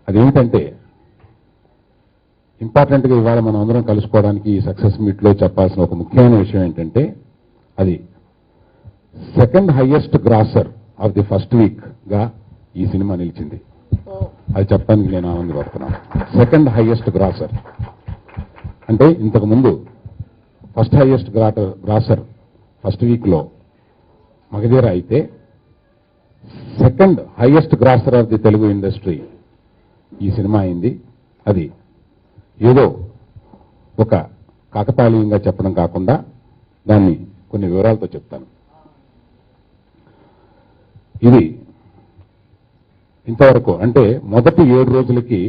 అదేమిటంటే ఇంపార్టెంట్గా ఇవాళ మనం అందరం కలుసుకోవడానికి ఈ సక్సెస్ మీట్లో చెప్పాల్సిన ఒక ముఖ్యమైన విషయం ఏంటంటే అది second highest grosser of the first వీక్గా ఈ సినిమా నిలిచింది. అది చెప్పడానికి నేను ఆనందపడుతున్నాను. సెకండ్ హైయెస్ట్ గ్రాసర్ అంటే ఇంతకు ముందు ఫస్ట్ హైయెస్ట్ గ్రాసర్ ఫస్ట్ వీక్లో మగధీర అయితే second highest grosser of the Telugu industry ఈ సినిమా అయింది. అది ఏదో ఒక కాకతాళీయంగా చెప్పడం కాకుండా దాన్ని కొన్ని వివరాలతో చెప్తాను. ఇది ఇంతవరకు అంటే మొదటి 7 రోజులకి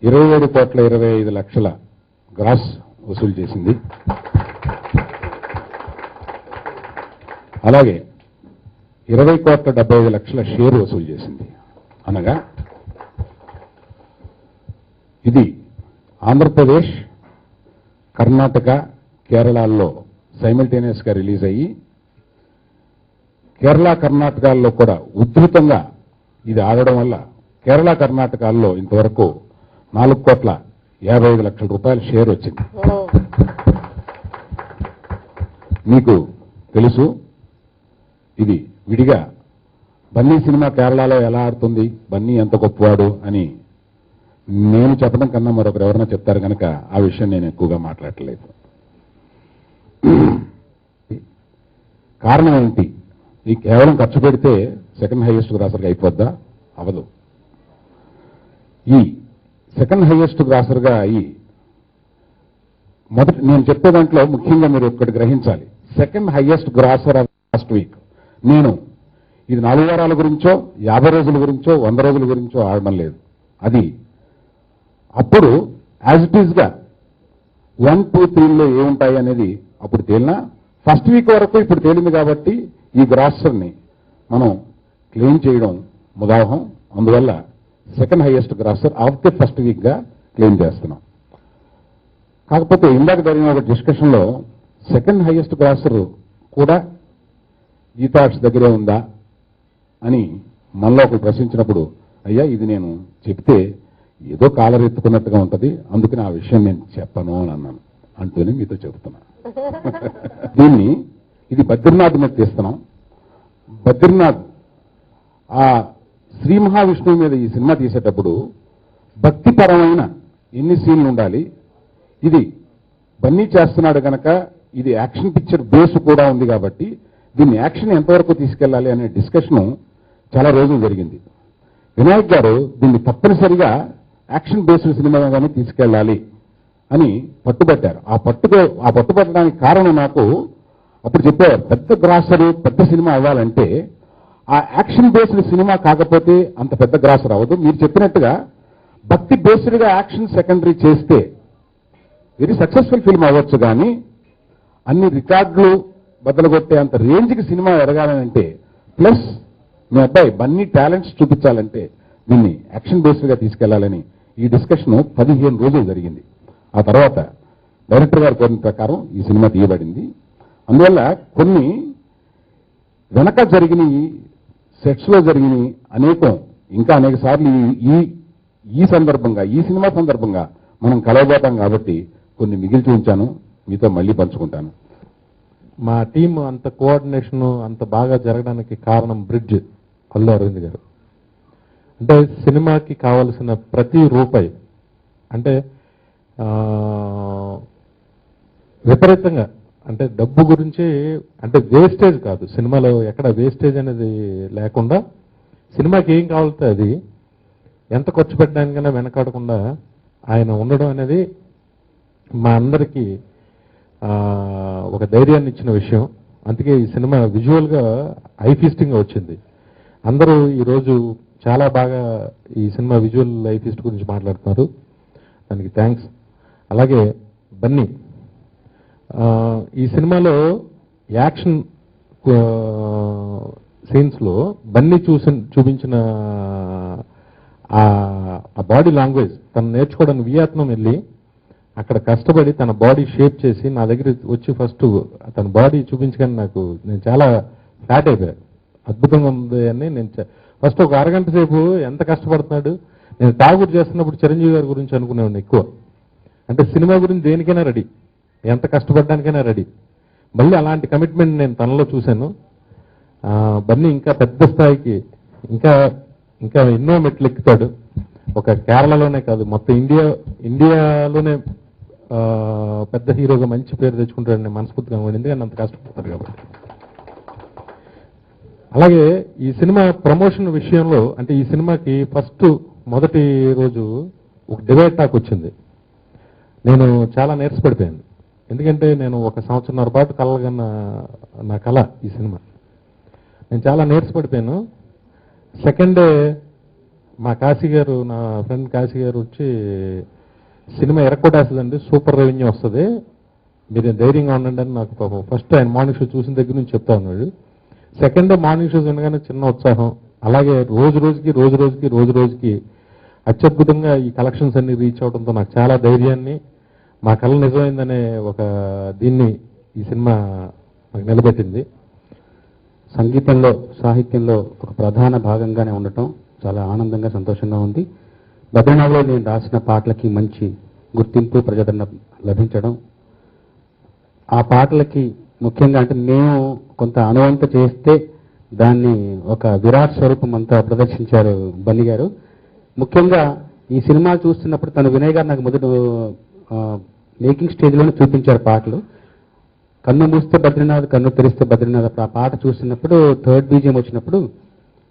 27,25,00,000 గ్రాస్ వసూలు చేసింది. అలాగే 20,75,00,000 షేర్ వసూలు చేసింది. అనగా ఇది ఆంధ్రప్రదేశ్, కర్ణాటక, కేరళలో సైమల్టేనియస్గా రిలీజ్ అయ్యి కేరళ, కర్ణాటకల్లో కూడా ఉధృతంగా ఇది ఆడడం వల్ల కేరళ, కర్ణాటకల్లో ఇంతవరకు 4,55,00,000 రూపాయల షేర్ వచ్చింది. మీకు తెలుసు ఇది విడిగా బన్నీ సినిమా కేరళలో ఎలా ఆడుతుంది, బన్నీ ఎంత గొప్పవాడు అని నేను చెప్పడం కన్నా మరొకరు ఎవరైనా చెప్తారు కనుక ఆ విషయం నేను ఎక్కువగా మాట్లాడలేదు. కారణం ఏంటి? ఈ కేవలం ఖర్చు పెడితే సెకండ్ హైయెస్ట్ గ్రాసర్గా అయిపోద్దా? అవదు. ఈ సెకండ్ హైయెస్ట్ గ్రాసర్గా అయ్యి మొదటి నేను చెప్పే దాంట్లో ముఖ్యంగా మీరు ఒక్కటి గ్రహించాలి. Second highest grosser of last week. నేను ఇది 4 వారాల గురించో 50 రోజుల గురించో 100 రోజుల గురించో ఆడడం లేదు. అది అప్పుడు యాజ్ ఇట్ ఈజ్గా 1, 2, 3లో ఏముంటాయి అనేది అప్పుడు తేలినా ఫస్ట్ వీక్ వరకు ఇప్పుడు తేలింది కాబట్టి ఈ గ్రాసర్ని మనం క్లెయిమ్ చేయడం ముదావహం. అందువల్ల second highest grosser of the first వీక్గా క్లెయిమ్ చేస్తున్నాం. కాకపోతే ఇందాక జరిగిన ఒక డిస్కషన్లో సెకండ్ హైయెస్ట్ గ్రాసర్ కూడా గీతార్ట్స్ దగ్గరే ఉందా అని మనలో ఒకరు ప్రశ్నించినప్పుడు, అయ్యా ఇది నేను చెప్తే ఏదో కాలర్ ఎత్తుకున్నట్టుగా ఉంటుంది, అందుకని ఆ విషయం నేను చెప్పను అని అన్నాను. అంటూనే మీతో చెబుతున్నా. దీన్ని ఇది బద్రీనాథ్ మీద తీస్తున్నాం. బద్రీనాథ్ ఆ శ్రీ మహావిష్ణువు మీద ఈ సినిమా తీసేటప్పుడు భక్తిపరమైన ఎన్ని సీన్లు ఉండాలి. ఇది బన్నీ చేస్తున్నాడు కనుక ఇది యాక్షన్ పిక్చర్ బేస్ కూడా ఉంది కాబట్టి దీన్ని యాక్షన్ ఎంతవరకు తీసుకెళ్లాలి అనే డిస్కషన్ చాలా రోజులు జరిగింది. వినాయక్ గారు దీన్ని తప్పనిసరిగా యాక్షన్ బేస్డ్ సినిమాగానే తీసుకెళ్లాలి అని పట్టుబట్టారు. ఆ పట్టుబట్టడానికి కారణం నాకు అప్పుడు చెప్పారు, పెద్ద గ్రాసరు పెద్ద సినిమా అవ్వాలంటే ఆ యాక్షన్ బేస్డ్ సినిమా కాకపోతే అంత పెద్ద గ్రాసర్ అవ్వదు. మీరు చెప్పినట్టుగా భక్తి బేస్డ్గా యాక్షన్ సెకండరీ చేస్తే వెరీ సక్సెస్ఫుల్ ఫిల్మ్ అవ్వచ్చు. కానీ అన్ని రికార్డులు బద్దలుగొట్టే అంత రేంజ్కి సినిమా ఎదగాలంటే ప్లస్ మీ అబ్బాయి బన్నీ టాలెంట్స్ చూపించాలంటే దీన్ని యాక్షన్ బేస్డ్గా తీసుకెళ్లాలని ఈ డిస్కషన్ 15 రోజులు జరిగింది. ఆ తర్వాత డైరెక్టర్ గారు కోరిన ప్రకారం ఈ సినిమా తీయబడింది. అందువల్ల కొన్ని వెనక జరిగినవి, సెట్స్లో జరిగినవి ఇంకా అనేక సార్లు ఈ సందర్భంగా ఈ సినిమా సందర్భంగా మనం కలవబోతాం కాబట్టి కొన్ని మిగిల్చి ఉంచాను, మీతో మళ్ళీ పంచుకుంటాను. మా టీం అంత కోఆర్డినేషన్ అంత బాగా జరగడానికి కారణం బ్రిడ్జ్ అల్లు అరవింద్ గారు. అంటే సినిమాకి కావలసిన ప్రతి రూపాయి అంటే విపరీతంగా అంటే డబ్బు గురించి అంటే వేస్టేజ్ కాదు, సినిమాలో ఎక్కడ వేస్టేజ్ అనేది లేకుండా సినిమాకి ఏం కావాలితే అది ఎంత ఖర్చు పెట్టడానికైనా వెనకాడకుండా ఆయన ఉండడం అనేది మా అందరికీ ఒక ధైర్యాన్ని ఇచ్చిన విషయం. అందుకే ఈ సినిమా విజువల్గా ఐ ఫీస్టింగ్గా వచ్చింది. అందరూ ఈరోజు చాలా బాగా ఈ సినిమా విజువల్ ఐ ఫీస్ట్ గురించి మాట్లాడుతున్నారు, దానికి థ్యాంక్స్. అలాగే బన్నీ ఈ సినిమాలో యాక్షన్ సీన్స్లో బన్నీ చూపించిన ఆ బాడీ లాంగ్వేజ్ తను నేర్చుకోవడానికి వియత్నాం వెళ్ళి అక్కడ కష్టపడి తన బాడీ షేప్ చేసి నా దగ్గర వచ్చి ఫస్ట్ తన బాడీ చూపించగానే నేను చాలా ఫ్లాట్ అయిపోయాను. అద్భుతంగా ఉంది అని నేను ఫస్ట్ ఒక అరగంట సేపు ఎంత కష్టపడుతున్నాడు, నేను ఠాగూర్ చేస్తున్నప్పుడు చిరంజీవి గారి గురించి అనుకునేవాడిని ఎక్కువ. అంటే సినిమా గురించి దేనికైనా రెడీ, ఎంత కష్టపడడానికైనా రెడీ. మళ్ళీ అలాంటి కమిట్మెంట్ నేను తనలో చూశాను. బన్నీ ఇంకా పెద్ద స్థాయికి ఇంకా ఇంకా ఎన్నో మెట్లు ఎక్కుతాడు. ఒక కేరళలోనే కాదు, మొత్తం ఇండియాలోనే పెద్ద హీరోగా మంచి పేరు తెచ్చుకుంటాడని మనస్ఫూర్తిగా అనుకోండి, ఎందుకంటే అంత కష్టపడతాడు కాబట్టి. అలాగే ఈ సినిమా ప్రమోషన్ విషయంలో, అంటే ఈ సినిమాకి మొదటి రోజు ఒక డిబేట్ టాక్ వచ్చింది. నేను చాలా నీరసపడిపోయాను. ఎందుకంటే నేను 1 సంవత్సరంన్నర పాటు కలగన్న నా కళ ఈ సినిమా. నేను చాలా నీరసపడిపోయాను. సెకండ్ డే మా కాశీ గారు, నా ఫ్రెండ్ కాశీ గారు వచ్చి, సినిమా ఎరక్కొట్టేస్తుందండి, సూపర్ రెవెన్యూ వస్తుంది, మీరు ధైర్యంగా ఉండండి అని నాకు పాపం ఫస్ట్ ఆయన మార్నింగ్ షో చూసిన దగ్గర నుంచి చెప్తా ఉన్నాడు. సెకండ్ డే మార్నింగ్ షోస్ ఉండగానే చిన్న ఉత్సాహం. అలాగే రోజు రోజుకి అత్యద్భుతంగా ఈ కలెక్షన్స్ అన్ని రీచ్ అవడంతో నాకు చాలా ధైర్యాన్ని, మా కళ నిజమైందనే ఒక దీన్ని ఈ సినిమా నాకు నిలబెట్టింది. సంగీతంలో, సాహిత్యంలో ఒక ప్రధాన భాగంగానే ఉండటం చాలా ఆనందంగా, సంతోషంగా ఉంది. బద్రీనాథ్లో నేను రాసిన పాటలకి మంచి గుర్తింపు, ప్రజాదరణ లభించడం, ఆ పాటలకి ముఖ్యంగా అంటే మేము కొంత అనువంత చేస్తే దాన్ని ఒక విరాట్ స్వరూపం అంతా ప్రదర్శించారు బన్నీ గారు. ముఖ్యంగా ఈ సినిమా చూస్తున్నప్పుడు తను వినయ్ గారు నాకు మొదటి మేకింగ్ స్టేజ్లోనే చూపించారు పాటలు. కన్ను మూస్తే బద్రీనాథ్, కన్ను తెరిస్తే బద్రీనాథ్. ఆ పాట చూస్తున్నప్పుడు థర్డ్ బీజిఎం వచ్చినప్పుడు,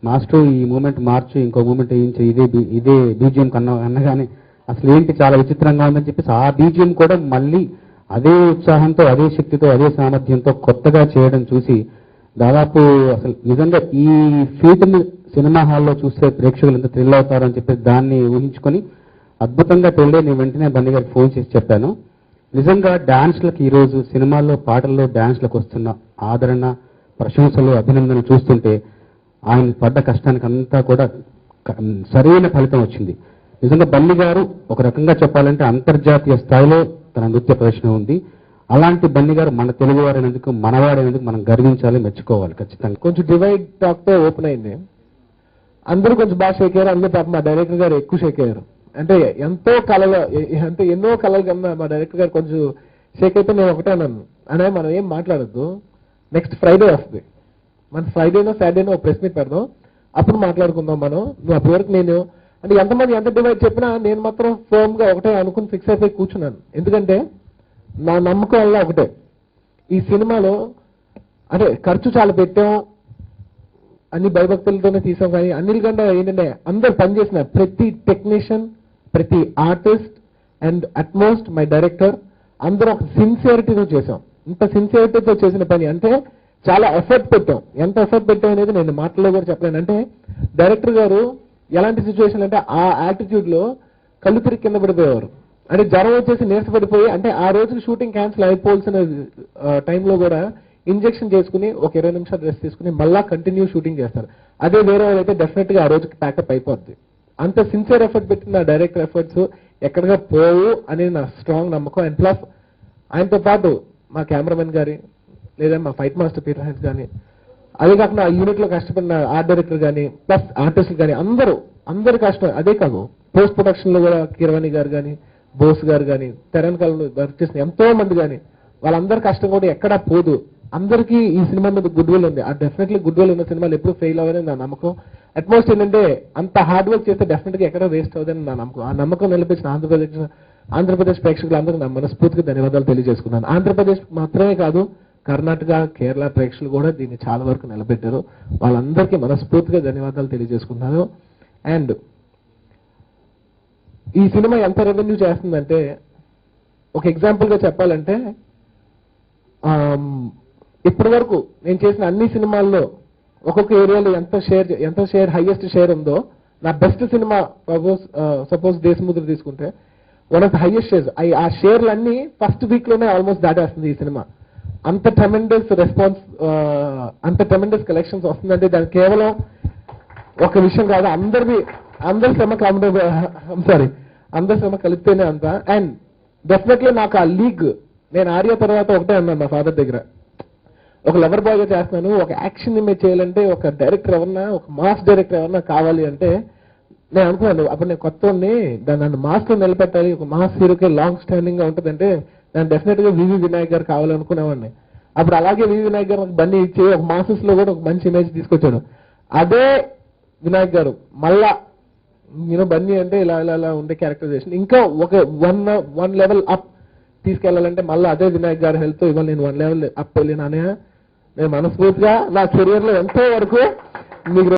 మాస్టర్ ఈ మూమెంట్ మార్చి ఇంకో మూమెంట్ వేయించి ఇదే బీజిఎం అన్నగానే అసలు ఏంటి చాలా విచిత్రంగా ఉందని చెప్పేసి ఆ బీజిఎం కూడా మళ్ళీ అదే ఉత్సాహంతో, అదే శక్తితో, అదే సామర్థ్యంతో కొత్తగా చేయడం చూసి దాదాపు అసలు నిజంగా ఈ ఫీట్ని సినిమా హాల్లో చూస్తే ప్రేక్షకులు ఎంత థ్రిల్ అవుతారని చెప్పేసి దాన్ని ఊహించుకొని అద్భుతంగా పెళ్ళే నేను వెంటనే బన్నీ గారికి ఫోన్ చేసి చెప్పాను. నిజంగా డాన్స్లకు ఈరోజు సినిమాల్లో, పాటల్లో డాన్స్లకు వస్తున్న ఆదరణ, ప్రశంసలు, అభినందనలు చూస్తుంటే ఆయన పడ్డ కష్టానికి అంతా కూడా సరైన ఫలితం వచ్చింది. నిజంగా బన్నీ గారు ఒక రకంగా చెప్పాలంటే అంతర్జాతీయ స్థాయిలో తన నృత్య ప్రదర్శన ఉంది. అలాంటి బన్నీ గారు మన తెలుగువారైనందుకు, మనవాడైనందుకు మనం గర్వించాలి, మెచ్చుకోవాలి ఖచ్చితంగా. కొంచెం డివైడ్ టాక్ తో ఓపెన్ అయింది. అందరూ కొంచెం బాగా షేక్ అయ్యారు. అందరూ పాప మా డైరెక్టర్ గారు ఎక్కువ షేక్ అయ్యారు. అంటే ఎన్నో కళలు కన్నా మా డైరెక్టర్ గారు కొంచెం షేక్ అయితే నేను ఒకటే అన్నాను, అనే మనం ఏం మాట్లాడద్దు, నెక్స్ట్ ఫ్రైడే వస్తుంది, మన ఫ్రైడేనో సాటర్డేనో ప్రెస్ మీట్ పెడదాం, అప్పుడు మాట్లాడుకుందాం మనం. నువ్వు అప్పటి వరకు నేను అంటే ఎంతమంది ఎంత డివైడ్ చెప్పినా నేను మాత్రం ఫర్మ్ గా ఒకటే అనుకుని ఫిక్స్ అయిపోయి కూర్చున్నాను. ఎందుకంటే నా నమ్మకం వల్ల ఒకటే, ఈ సినిమాలో అంటే ఖర్చు చాలా పెట్టాం, అన్ని భయభక్తులతోనే తీసాం, కానీ అన్నిటికంటే ఏంటంటే అందరు పనిచేసిన ప్రతి టెక్నీషియన్, ప్రతి artist and utmost my director అందరూ ఒక సిన్సియారిటీతో చేసాం. ఇంత సిన్సియారిటీతో చేసిన పని అంటే చాలా ఎఫర్ట్ పెట్టాం. ఎంత ఎఫర్ట్ పెట్టాం అనేది నేను మాటల్లో కూడా చెప్పలేను. అంటే డైరెక్టర్ గారు ఎలాంటి సిచ్యువేషన్ అంటే ఆ యాటిట్యూడ్ లో కళ్ళు తిరిగి కింద పడిపోయేవారు. అంటే జ్వరం వచ్చేసి నీరసపడిపోయి, అంటే ఆ రోజుకి షూటింగ్ క్యాన్సిల్ అయిపోవాల్సిన టైంలో కూడా ఇంజెక్షన్ చేసుకుని ఒక 20 నిమిషాలు రెస్ట్ తీసుకుని మళ్ళా కంటిన్యూ షూటింగ్ చేస్తారు. అదే వేరే వాళ్ళైతే డెఫినెట్ గా ఆ రోజుకి ప్యాకప్ అయిపోద్ది. అంత సిన్సియర్ ఎఫర్ట్ పెట్టిన డైరెక్టర్ ఎఫర్ట్స్ ఎక్కడిగా పోవు అనేది నా స్ట్రాంగ్ నమ్మకం. అండ్ ప్లస్ ఆయనతో పాటు మా కెమెరామెన్ గారి, లేదా మా ఫైట్ మాస్టర్ పీటర్ హెన్స్ కానీ, అదే కాకుండా ఆ యూనిట్ లో కష్టపడిన ఆర్ట్ డైరెక్టర్ కానీ, ప్లస్ ఆర్టిస్టులు కానీ అందరు కష్టం. అదే కాదు, పోస్ట్ ప్రొడక్షన్ లో కూడా కీరవాణి గారు కానీ, బోస్ గారు కానీ, తెరంకాలలో వర్క్ చేసిన ఎంతో మంది కానీ, వాళ్ళందరి కష్టం కూడా ఎక్కడా పోదు. అందరికీ ఈ సినిమా మీద గుడ్ విల్ ఉంది. ఆ డెఫినెట్లీ గుడ్ విల్ ఉన్న సినిమాలు ఎప్పుడు ఫెయిల్ అవ్వదని నా నమ్మకం. అట్మోస్ట్ ఏంటంటే అంత హార్డ్ వర్క్ చేస్తే డెఫినెట్ గా ఎక్కడ వేస్ట్ అవుదని నా నమ్మకం. ఆ నమ్మకం నిలిపించిన ఆంధ్రప్రదేశ్ ప్రేక్షకులందరూ నా మనస్ఫూర్తిగా ధన్యవాదాలు తెలియజేసుకున్నాను. ఆంధ్రప్రదేశ్ మాత్రమే కాదు, కర్ణాటక, కేరళ ప్రేక్షకులు కూడా దీన్ని చాలా వరకు నిలబెట్టారు. వాళ్ళందరికీ మనస్ఫూర్తిగా ధన్యవాదాలు తెలియజేసుకున్నాను. అండ్ ఈ సినిమా ఎంత రెవెన్యూ చేస్తుందంటే, ఒక ఎగ్జాంపుల్ గా చెప్పాలంటే, ఇప్పటి వరకు నేను చేసిన అన్ని సినిమాల్లో ఒక్కొక్క ఏరియాలో ఎంత షేర్ హైయెస్ట్ షేర్ ఉందో, నా బెస్ట్ సినిమా సపోజ్ దేశముద్ర తీసుకుంటే one of the highest shares, ఆ షేర్లన్నీ ఫస్ట్ వీక్ లోనే ఆల్మోస్ట్ దాటేస్తుంది ఈ సినిమా. అంత ట్రెమెండస్ రెస్పాన్స్, అంత ట్రెమెండస్ కలెక్షన్స్ వస్తుందంటే దానికి కేవలం ఒక విషయం కాదు, అందరి శ్రమ కలిపితేనే అంత. అండ్ డెఫినెట్లీ నాకు ఆ లీగ్, నేను ఆర్య తర్వాత ఒకటే అన్నాను మా ఫాదర్ దగ్గర, ఒక లవర్ బాయ్ గా చేస్తున్నాను, ఒక యాక్షన్ ఇమేజ్ చేయాలంటే ఒక డైరెక్టర్ ఎవరన్నా, ఒక మాస్ డైరెక్టర్ ఎవరన్నా కావాలి అంటే నేను అనుకున్నాను అప్పుడు నేను కొత్త నన్ను మాస్ లో నిలబెట్టాలి, ఒక మాస్ హీరోకి లాంగ్ స్టాండింగ్ గా ఉంటుందంటే నేను డెఫినెట్ గా వివి వినాయక్ గారు కావాలనుకునేవాడిని. అప్పుడు అలాగే వివి వినాయక్ గారు బన్నీ ఇచ్చి ఒక మాసెస్ లో కూడా ఒక మంచి ఇమేజ్ తీసుకొచ్చాడు. అదే వినాయక్ గారు మళ్ళా బన్నీ అంటే ఇలా ఇలా ఇలా ఉండే క్యారెక్టరైజేషన్ ఇంకా ఒక వన్ లెవెల్ అప్ తీసుకెళ్లాలంటే మళ్ళీ అదే వినాయక్ గారి హెల్త్ ఇవాళ నేను 1 లెవెల్ అప్ వెళ్ళినానే. నేను మనస్ఫూర్తిగా నా కెరియర్ లో ఎంతో వరకు మీకు